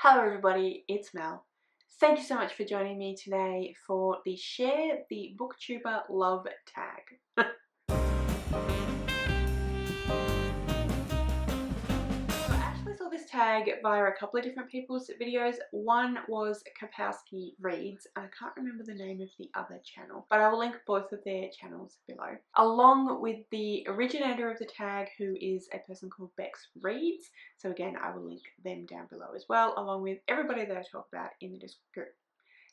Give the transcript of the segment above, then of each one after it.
Hello everybody, it's Mel. Thank you so much for joining me today for the Share the BookTuber Love tag. I actually saw this tag via a couple of different people's videos. One was Kapowski Reads, and I can't remember the name of the other channel, but I will link both of their channels below, along with the originator of the tag, who is a person called Bex Reads. So again, I will link them down below as well, along with everybody that I talk about in the description.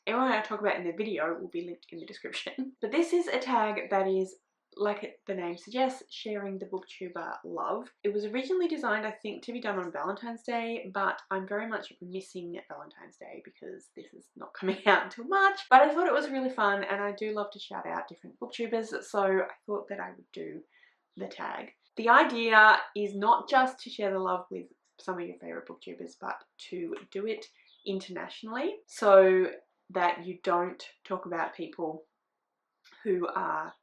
Everyone I talk about in the video will be linked in the description. But this is a tag that is, like the name suggests, sharing the BookTuber love. It was originally designed, I think, to be done on Valentine's Day, but I'm very much missing Valentine's Day because this is not coming out until March. But I thought it was really fun, and I do love to shout out different booktubers, so I thought that I would do the tag. The idea is not just to share the love with some of your favorite booktubers, but to do it internationally, so that you don't talk about people who are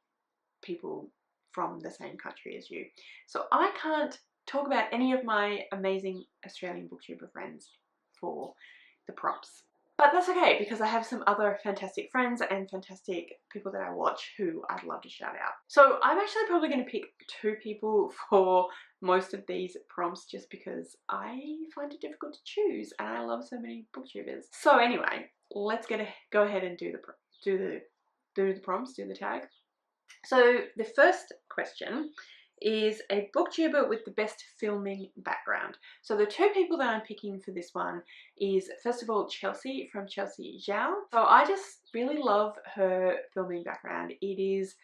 people from the same country as you. So I can't talk about any of my amazing Australian booktuber friends for the prompts. But that's okay, because I have some other fantastic friends and fantastic people that I watch who I'd love to shout out. So I'm actually probably going to pick two people for most of these prompts, just because I find it difficult to choose and I love so many booktubers. So anyway, let's go ahead and do the prompts, do the tag. So the first question is a booktuber with the best filming background. So the two people that I'm picking for this one is, first of all, Chelsea from Chelsea Zhao. So I just really love her filming background. It is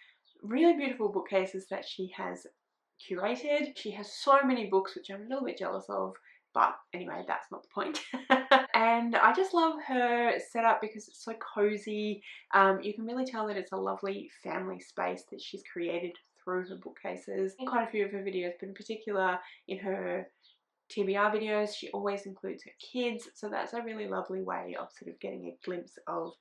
really beautiful bookcases that she has curated. She has so many books, which I'm a little bit jealous of, but anyway, that's not the point. And I just love her setup because it's so cozy. You can really tell that it's a lovely family space that she's created through her bookcases. In quite a few of her videos, but in particular in her TBR videos, she always includes her kids. So that's a really lovely way of sort of getting a glimpse of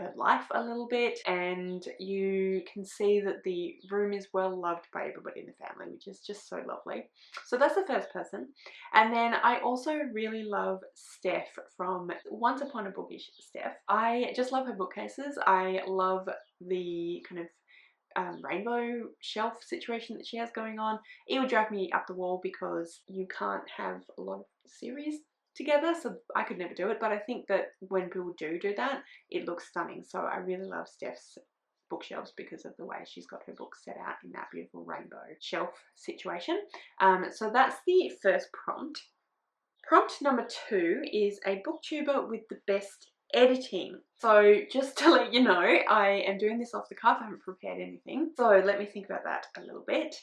her life a little bit, and you can see that the room is well loved by everybody in the family, which is just so lovely. So that's the first person. And then I also really love Steph from Once Upon a Bookish Steph. I just love her bookcases. I love the kind of rainbow shelf situation that she has going on. It would drive me up the wall because you can't have a lot of series together, so I could never do it, but I think that when people do that, it looks stunning. So I really love Steph's bookshelves because of the way she's got her books set out in that beautiful rainbow shelf situation. So that's the first prompt. Prompt number 2 is a booktuber with the best editing. So just to let you know, I am doing this off the cuff. I haven't prepared anything, so let me think about that a little bit.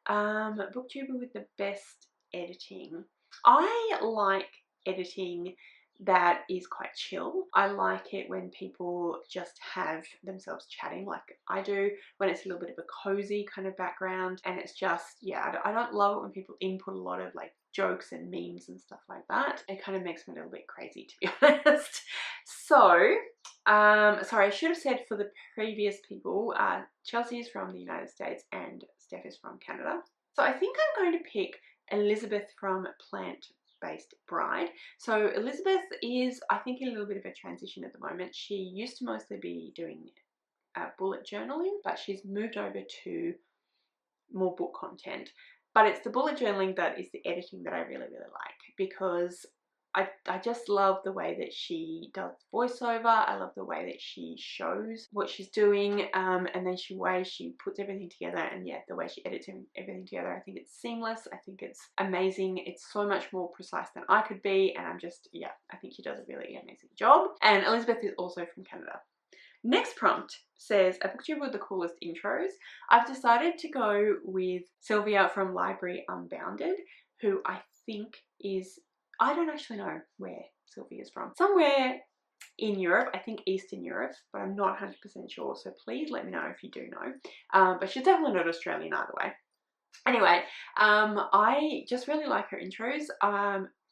Booktuber with the best editing. I like editing that is quite chill. I like it when people just have themselves chatting like I do, when it's a little bit of a cozy kind of background, and it's just, yeah, I don't love it when people input a lot of like jokes and memes and stuff like that. It kind of makes me a little bit crazy, to be honest. So sorry, I should have said for the previous people, Chelsea is from the United States and Steph is from Canada. So I think I'm going to pick Elizabeth from Plant-Based Bride. So Elizabeth is, I think, in a little bit of a transition at the moment. She used to mostly be doing bullet journaling, but she's moved over to more book content. But it's the bullet journaling that is the editing that I really, really like, because I just love the way that she does voiceover. I love the way that she shows what she's doing, and then the way she puts everything together, and yeah, the way she edits everything together. I think it's seamless. I think it's amazing. It's so much more precise than I could be, and I'm just, yeah, I think she does a really amazing job. And Elizabeth is also from Canada. Next prompt says a booktuber with the coolest intros. I've decided to go with Sylvia from Library Unbounded, who I think is, I don't actually know where Sylvia is from. Somewhere in Europe, I think Eastern Europe, but I'm not 100% sure, so please let me know if you do know. But she's definitely not Australian either way. Anyway, I just really like her intros.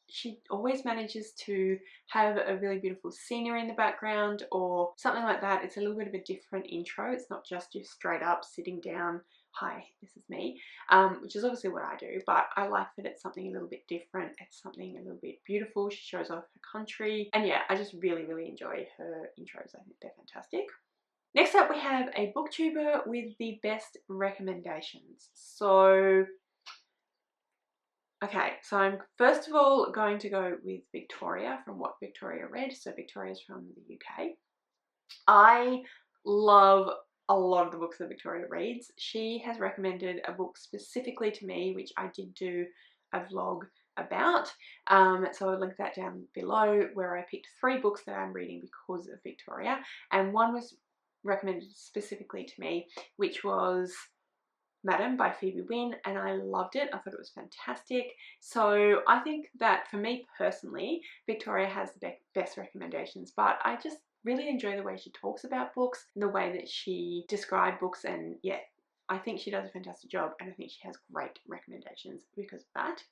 She always manages to have a really beautiful scenery in the background or something like that. It's a little bit of a different intro. It's not just straight up sitting down hi, this is me, which is obviously what I do, but I like that it's something a little bit different. It's something a little bit beautiful. She shows off her country, and yeah, I just really enjoy her intros. I think they're fantastic. Next up, we have a booktuber with the best recommendations. So, okay, so I'm first of all going to go with Victoria from What Victoria Read. So Victoria's from the UK. I love a lot of the books that Victoria reads. She has recommended a book specifically to me, which I did do a vlog about. So I'll link that down below, where I picked 3 books that I'm reading because of Victoria, and one was recommended specifically to me, which was Madam by Phoebe Wynne, and I loved it. I thought it was fantastic. So I think that for me personally, Victoria has the best recommendations, but I just really enjoy the way she talks about books, the way that she describes books, and yeah, I think she does a fantastic job, and I think she has great recommendations because of that.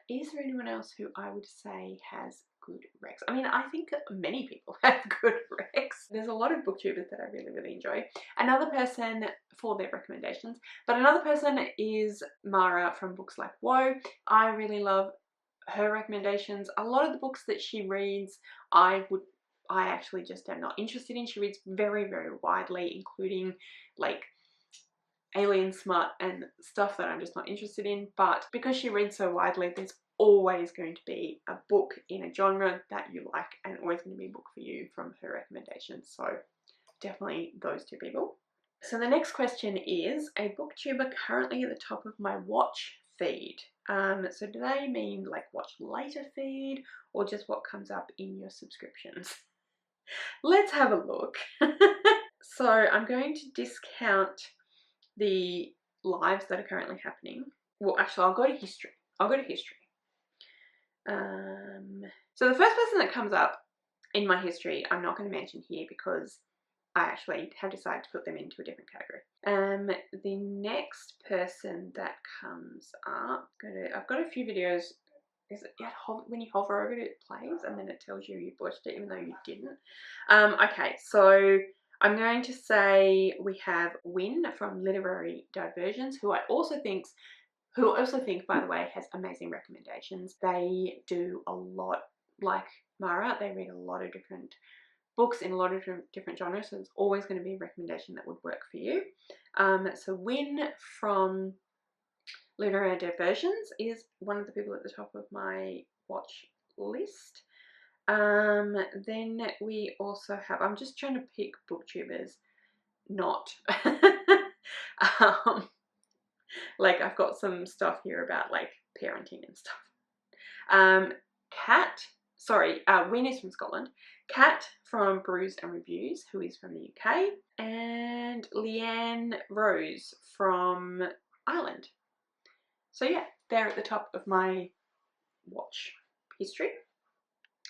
Is there anyone else who I would say has good recs? I mean, I think many people have good recs. There's a lot of booktubers that I really enjoy. Another person for their recommendations, but another person is Mara from Books Like Woe. I really love her recommendations. A lot of the books that she reads, I actually just am not interested in. She reads very widely, including like alien smut and stuff that I'm just not interested in, but because she reads so widely, there's always going to be a book in a genre that you like, and always going to be a book for you from her recommendations. So definitely those 2 people. So the next question is, a booktuber currently at the top of my watch feed. So do they mean like watch later feed, or just what comes up in your subscriptions? Let's have a look. So I'm going to discount the lives that are currently happening. Well, actually, I'll go to history. So the first person that comes up in my history, I'm not going to mention here because I actually have decided to put them into a different category. The next person that comes up, I've got a few videos. Is it when you hover over it, it plays and then it tells you you've watched it even though you didn't. Okay, so I'm going to say we have Wynne from Literary Diversions, who I also think, by the way, has amazing recommendations. They do a lot, like Mara, they read a lot of different books in a lot of different genres, so there's always going to be a recommendation that would work for you. So Wynne from Literary Diversions is one of the people at the top of my watch list. Then we also have, I'm just trying to pick booktubers, not like I've got some stuff here about like parenting and stuff. Wynne is from Scotland. Kat from Brews and Reviews, who is from the UK, and Leanne Rose from Ireland. So yeah, they're at the top of my watch history.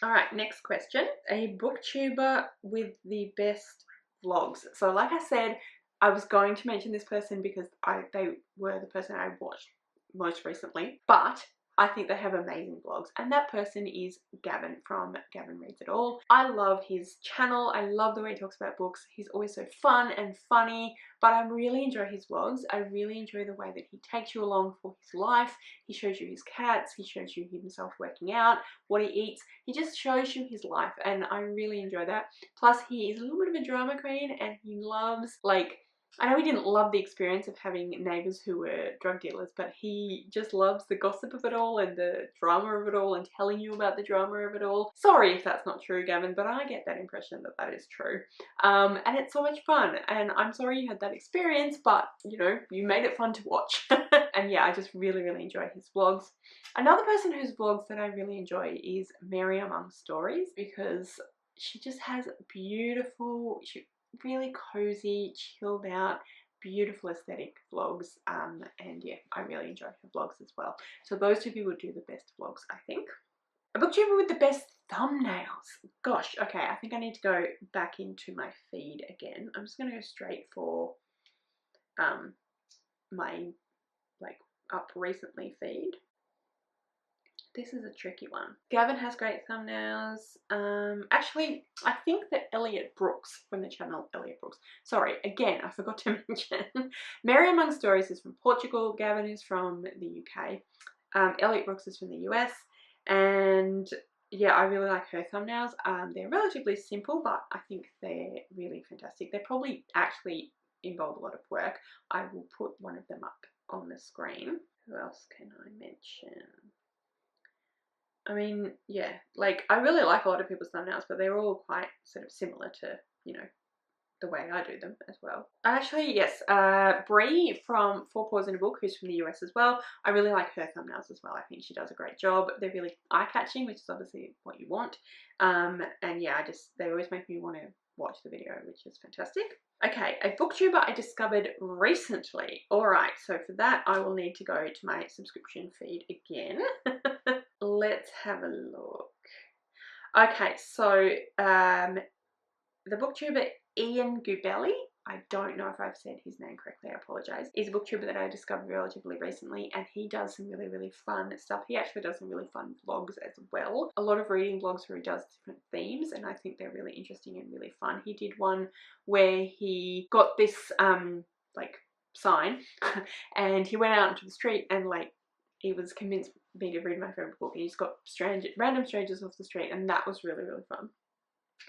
Alright, next question. A booktuber with the best vlogs. So like I said, I was going to mention this person because they were the person I watched most recently, but I think they have amazing vlogs, and that person is Gavin from Gavin Reads It All. I love his channel. I love the way he talks about books. He's always so fun and funny, but I really enjoy his vlogs. I really enjoy the way that he takes you along for his life. He shows you his cats, he shows you himself working out, what he eats. He just shows you his life, and I really enjoy that. Plus, he is a little bit of a drama queen, and he loves, like, I know he didn't love the experience of having neighbours who were drug dealers, but he just loves the gossip of it all and the drama of it all and telling you about the drama of it all. Sorry if that's not true, Gavin, but I get that impression that that is true. And it's so much fun, and I'm sorry you had that experience, but you know, you made it fun to watch. And yeah, I just really enjoy his vlogs. Another person whose vlogs that I really enjoy is Mary Among Stories, because she just has beautiful, really cozy, chilled out, beautiful aesthetic vlogs, and yeah, I really enjoy her vlogs as well. So those 2 people do the best vlogs, I think. A booktuber with the best thumbnails. Gosh, okay, I think I need to go back into my feed again. I'm just going to go straight for my like up recently feed. This is a tricky one. Gavin has great thumbnails. Actually, I think that Elliot Brooks from the channel Elliot Brooks. Sorry, again, I forgot to mention. Mary Among Stories is from Portugal. Gavin is from the UK. Elliot Brooks is from the US. And yeah, I really like her thumbnails. They're relatively simple, but I think they're really fantastic. They probably actually involve a lot of work. I will put one of them up on the screen. Who else can I mention? I mean, yeah, like I really like a lot of people's thumbnails, but they're all quite sort of similar to, you know, the way I do them as well. Actually, yes, Bree from Four Paws in a Book, who's from the US as well. I really like her thumbnails as well. I think she does a great job. They're really eye-catching, which is obviously what you want. And yeah, they always make me want to watch the video, which is fantastic. Okay, a booktuber I discovered recently. Alright, so for that I will need to go to my subscription feed again. Let's have a look. Okay, so the booktuber Ian Gubelli, I don't know if I've said his name correctly, I apologise, is a booktuber that I discovered relatively recently, and he does some really, really fun stuff. He actually does some really fun vlogs as well. A lot of reading vlogs where he does different themes, and I think they're really interesting and really fun. He did one where he got this like sign and he went out into the street and like he was convinced me to read my favourite book, and he just got random strangers off the street, and that was really, really fun.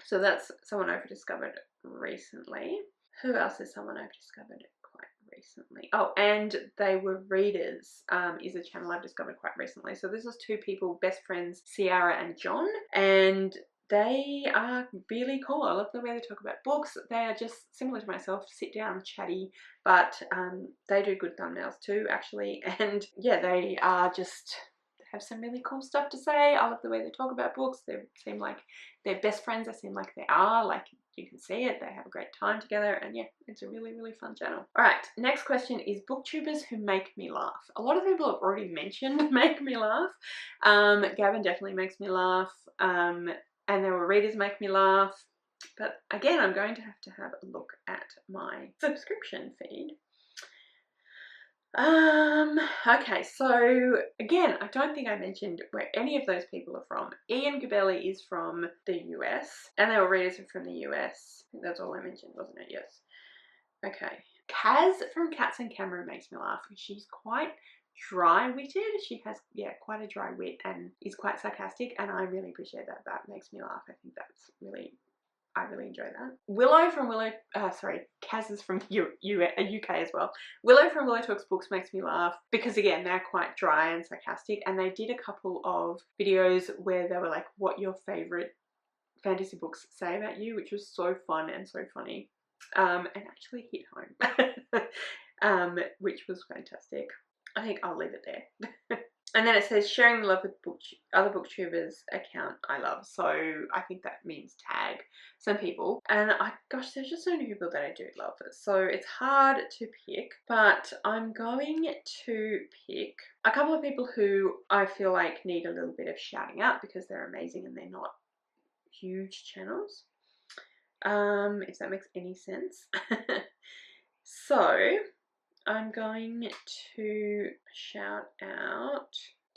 So that's someone I've discovered recently. Who else is someone I've discovered quite recently? Oh, and They Were Readers is a channel I've discovered quite recently. So this is two people, best friends, Ciara and John, and they are really cool. I love the way they talk about books. They are just similar to myself, sit down, chatty, but they do good thumbnails too, actually. And yeah, they are just have some really cool stuff to say. I love the way they talk about books. They seem like they're best friends. They seem like they are. Like, you can see it. They have a great time together, and yeah, it's a really, really fun channel. All right, next question is booktubers who make me laugh. A lot of people have already mentioned make me laugh. Gavin definitely makes me laugh. And There Were Readers make me laugh. But again, I'm going to have a look at my subscription feed. Okay, so again, I don't think I mentioned where any of those people are from. Ian Gabelli is from the US, and They Were Readers are from the US. I think that's all I mentioned, wasn't it? Yes. Okay. Kaz from Cats and Cameron makes me laugh. She's quite dry-witted. She has, yeah, quite a dry wit and is quite sarcastic, and I really appreciate that. That makes me laugh. I think that's really... I really enjoy that. Willow from Kaz is from UK as well. Willow from Willow Talks Books makes me laugh because, again, they're quite dry and sarcastic, and they did a couple of videos where they were like, what your favourite fantasy books say about you, which was so fun and so funny, and actually hit home, which was fantastic. I think I'll leave it there. And then it says sharing the love with other booktubers account I love. So I think that means tag some people. And gosh, there's just so many people that I do love. So it's hard to pick, but I'm going to pick a couple of people who I feel like need a little bit of shouting out because they're amazing and they're not huge channels. If that makes any sense. So I'm going to shout out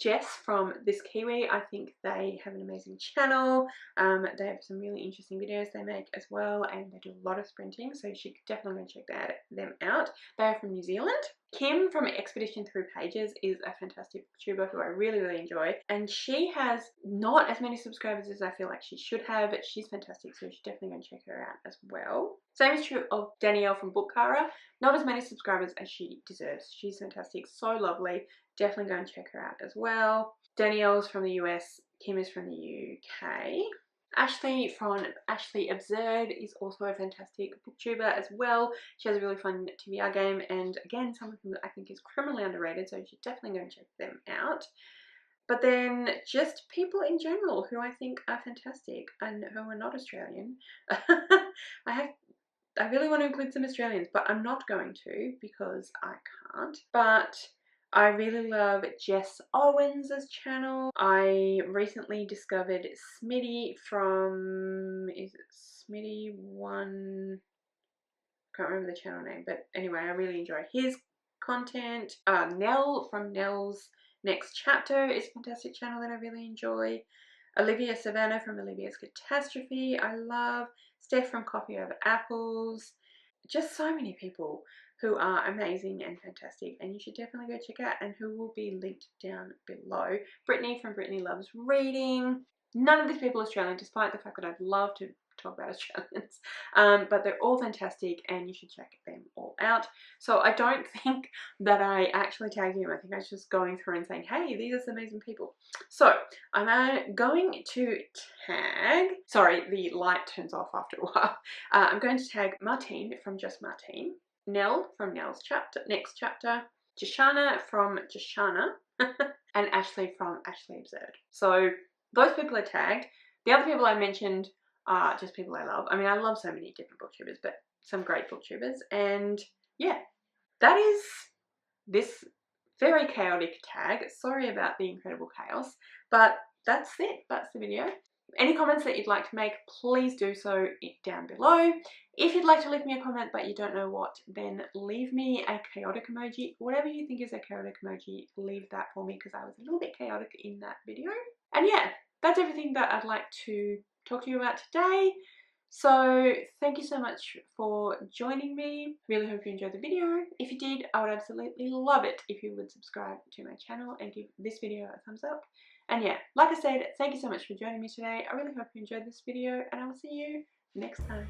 Jess from This Kiwi. I think they have an amazing channel. They have some really interesting videos they make as well, and they do a lot of sprinting, so you should definitely go check them out. They are from New Zealand. Kim from Expedition Through Pages is a fantastic YouTuber who I really, really enjoy, and she has not as many subscribers as I feel like she should have. She's fantastic, so you should definitely go and check her out as well. Same is true of Danielle from Booktuber. Not as many subscribers as she deserves. She's fantastic, so lovely. Definitely go and check her out as well. Danielle's from the US, Kim is from the UK. Ashley from Ashley Absurd is also a fantastic booktuber as well. She has a really fun TBR game, and again, someone who I think is criminally underrated, so you should definitely go and check them out. But then just people in general who I think are fantastic and who are not Australian. I really want to include some Australians, but I'm not going to because I can't. But I really love Jess Owens' channel. I recently discovered Smitty from, is it Smitty1? I can't remember the channel name, but anyway, I really enjoy his content. Nell from Nell's Next Chapter is a fantastic channel that I really enjoy. Olivia Savannah from Olivia's Catastrophe, I love. Steph from Coffee Over Apples. Just so many people who are amazing and fantastic, and you should definitely go check out, and who will be linked down below. Brittany from Brittany Loves Reading. None of these people are Australian, despite the fact that I'd love to talk about Australians, but they're all fantastic and you should check them all out. So I don't think that I actually tagged him. I think I was just going through and saying, hey, these are some amazing people. So I'm going to tag, sorry, the light turns off after a while. I'm going to tag Martine from Just Martine, Nell from Nell's Next Chapter, Jashana from Jashana, and Ashley from Ashley Absurd. So those people are tagged. The other people I mentioned are just people I love. I mean, I love so many different booktubers, but some great booktubers. And yeah, that is this very chaotic tag. Sorry about the incredible chaos, but that's it. That's the video. Any comments that you'd like to make, please do so down below. If you'd like to leave me a comment but you don't know what, then leave me a chaotic emoji. Whatever you think is a chaotic emoji, leave that for me, because I was a little bit chaotic in that video. And yeah, that's everything that I'd like to talk to you about today. So thank you so much for joining me. Really hope you enjoyed the video. If you did, I would absolutely love it if you would subscribe to my channel and give this video a thumbs up. And yeah, like I said, thank you so much for joining me today. I really hope you enjoyed this video, and I will see you next time.